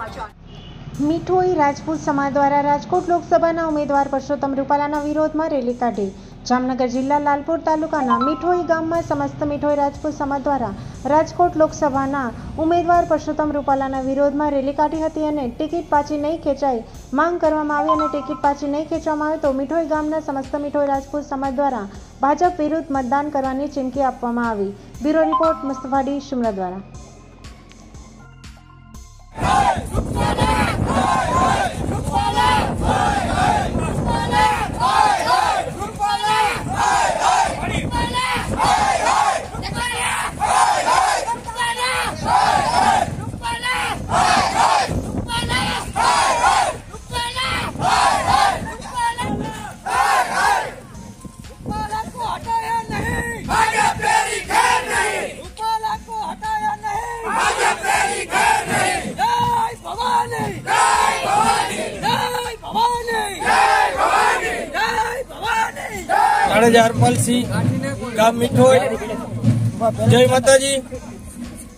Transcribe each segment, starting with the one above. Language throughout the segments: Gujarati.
समाचार। મીઠોઈ રાજપૂત સમાજ દ્વારા રાજકોટ લોકસભાના ઉમેદવાર પરસોત્તમ રૂપાલાના વિરોધમાં રેલી કાઢી। જામનગર જિલ્લા લાલપુર તાલુકાના મીઠોઈ ગામમાં સમસ્ત મીઠોઈ રાજપૂત સમાજ દ્વારા રાજકોટ લોકસભાના ઉમેદવાર પરસોત્તમ રૂપાલાના વિરોધમાં રેલી કાઢી હતી અને ટિકિટ પાછી નહીં ખેંચાય માંગ કરવામાં આવી અને ટિકિટ પાછી નહીં ખેંચવામાં આવે તો મીઠોઈ ગામના સમસ્ત મીઠોઈ રાજપૂત સમાજ દ્વારા ભાજપ વિરુદ્ધ મતદાન કરવાની ચીમકી આપવામાં આવી। બ્યુરો રિપોર્ટ મુસ્તફા ડી શુમરા દ્વારા। જાડેજા હરપાલસિંહ, ગામ મીઠોઈ। જય માતાજી।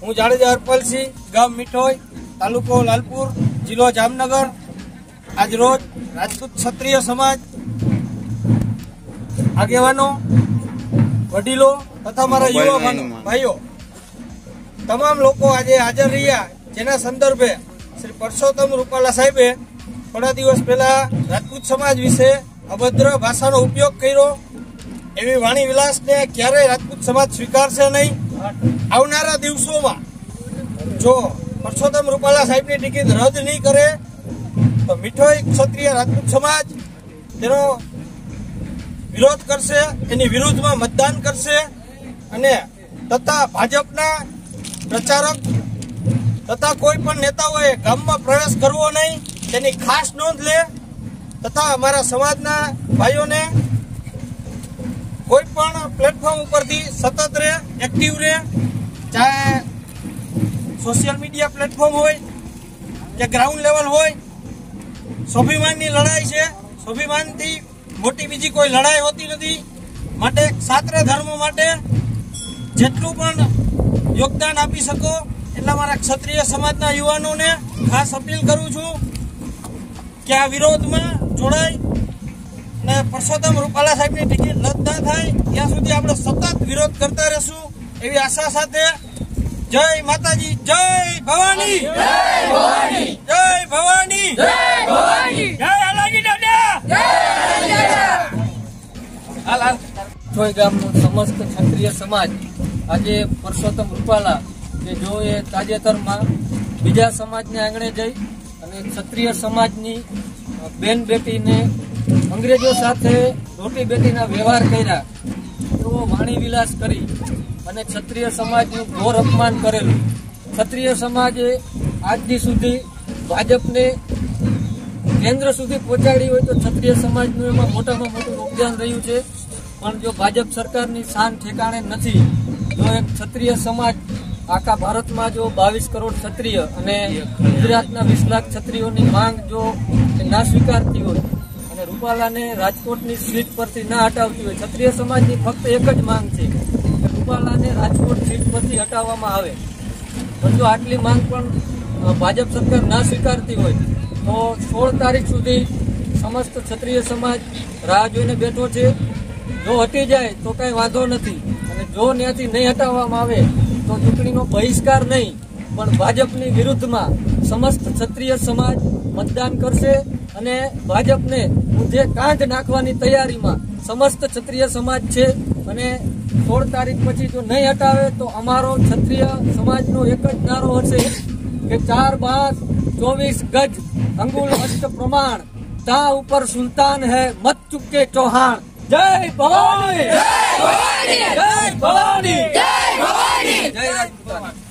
હું જાડેજા હરપાલસિંહ, ગામ મીઠોઈ, તાલુકો લાલપુર, જિલ્લો જામનગર। આજ રોજ રાજપૂત ક્ષત્રિય સમાજ આગેવાનો, વડીલો તથા મારા યુવા ભાઈઓ તમામ લોકો આજે હાજર રહ્યા, જેના સંદર્ભે શ્રી પરસોત્તમ રૂપાલા સાહેબે થોડા દિવસ પહેલા રાજપૂત સમાજ વિશે અભદ્ર ભાષાનો ઉપયોગ કર્યો। એવી વાણી વિલાસને ક્યારેય રાજપૂત સમાજ સ્વીકારશે નહીં। આવનારા દિવસોમાં જો પરસોત્તમ રૂપાલા સાહેબની ટિકિટ રદ નહીં કરે તો મીઠોઈ ક્ષત્રિય રાજપૂત સમાજ તેનો વિરોધ કરશે, એની વિરુદ્ધમાં મતદાન કરશે અને તથા ભાજપના પ્રચારક તથા કોઈ પણ નેતાઓએ ગામમાં પ્રવેશ કરવો નહીં તેની ખાસ નોંધ લે તથા અમારા સમાજના ભાઈઓને કોઈ પણ પ્લેટફોર્મ ઉપરથી સતત રહે, એક્ટિવ રહે, ચાહે સોશિયલ મીડિયા પ્લેટફોર્મ હોય કે ગ્રાઉન્ડ લેવલ હોય। સ્વાભિમાનની લડાઈ છે, સ્વાભિમાનથી મોટી બીજી કોઈ લડાઈ હોતી નથી। માટે ક્ષાત્રિય ધર્મ માટે જેટલું પણ યોગદાન આપી શકો એટલા મારા ક્ષત્રિય સમાજના યુવાનોને ખાસ અપીલ કરું છું કે આ વિરોધમાં જોડાય અને પરસોત્તમ રૂપાલા સાહેબની ટિકિટ રદ ના થાય ત્યાં સુધી આપણે સતત વિરોધ કરતા રહેશું એવી આશા સાથે। જય માતાજી, જય ભવાની, જય ભવાની, જય ભવાની, જય ભવાની, જય આલાજી દાદા, જય દાદા। મીઠોઈ ગામનું સમસ્ત ક્ષત્રિય સમાજ આજે પરસોત્તમ રૂપાલા કે જો એ તાજેતરમાં બીજા સમાજને આંગણે જઈ અને ક્ષત્રિય સમાજની બેન બેટીને અંગ્રેજો સાથે રોટી બેટીના વ્યવહાર કર્યા, એવો વાણી વિલાસ કરી અને ક્ષત્રિય સમાજનું ઘોર અપમાન કરેલું। ક્ષત્રિય સમાજે આજથી સુધી ભાજપને કેન્દ્ર સુધી પહોંચાડી હોય તો ક્ષત્રિય સમાજનું એમાં મોટામાં મોટું યોગદાન રહ્યું છે। પણ જો ભાજપ સરકારની શાન ઠેકાણે નથી, જો એક ક્ષત્રિય સમાજ આખા ભારતમાં જો 22 કરોડ ક્ષત્રિય અને ગુજરાતના 20 લાખ ક્ષત્રિયોની માંગ જો ના સ્વીકારતી હોય અને રૂપાલાને રાજકોટની સીટ પરથી ના હટાવતી હોય, ક્ષત્રિય સમાજની ફક્ત એક જ માંગ છે કે રૂપાલાને રાજકોટ સીટ પરથી હટાવવામાં આવે। પણ જો આટલી માંગ પણ ભાજપ સરકાર ના સ્વીકારતી હોય તો 16 તારીખ સુધી સમસ્ત ક્ષત્રિય સમાજ રાહ જોઈને બેઠો છે। જો હટી જાય તો કઈ વાંધો નથી અને જો ત્યાંથી નહીં હટાવવામાં આવે તો ચૂંટણીનો બહિષ્કાર નહીં પણ ભાજપની વિરુદ્ધમાં સમસ્ત ક્ષત્રિય સમાજ મતદાન કરશે અને ભાજપને ઊંધે કાંધ નાખવાની તૈયારીમાં સમસ્ત ક્ષત્રિય સમાજ છે। અને 16 તારીખ પછી જો નહીં હટાવે તો અમારો ક્ષત્રિય સમાજનો એક જ નારો હશે કે 4 બાગ 24 ગજ અંગુલ હસ્ત પ્રમાણ, તા ઉપર સુલતાન હૈ મત ચુકે ચૌહાણ। જય ભવાની, જય ભવાની, જય ભવાની, જય ભવાની, જય રાજપૂત।